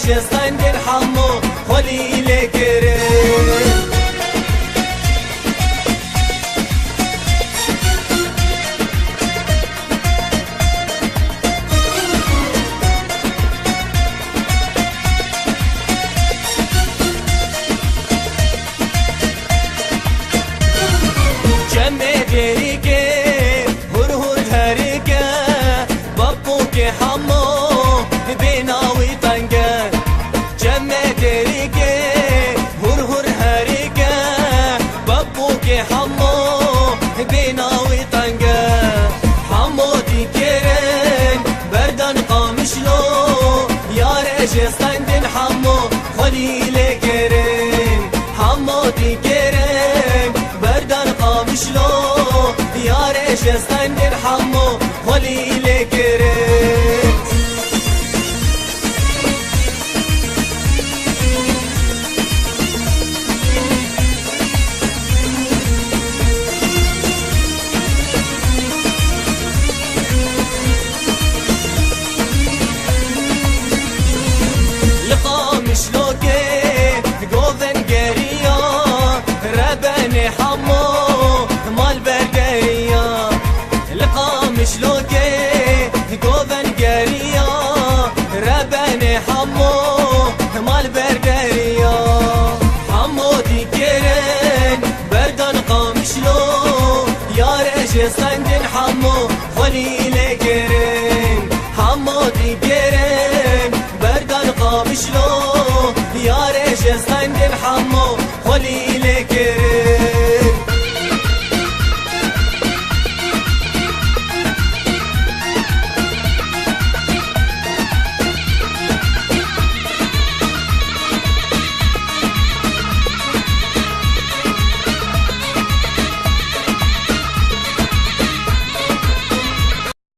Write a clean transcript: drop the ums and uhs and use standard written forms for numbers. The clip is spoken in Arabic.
جستن حمو خلی لکره جستن حمو خلی لکرین حمو دیگرین بردن قامشلو یار جستن حمو خلی لکرین شلوكي قوبن قريا ربني حمو مال برقريا حمو تكرن بردن قامشلو يا رجل صندن حمو خلي لكرن حمو تكرن بردن قامشلو يا رجل صندن حمو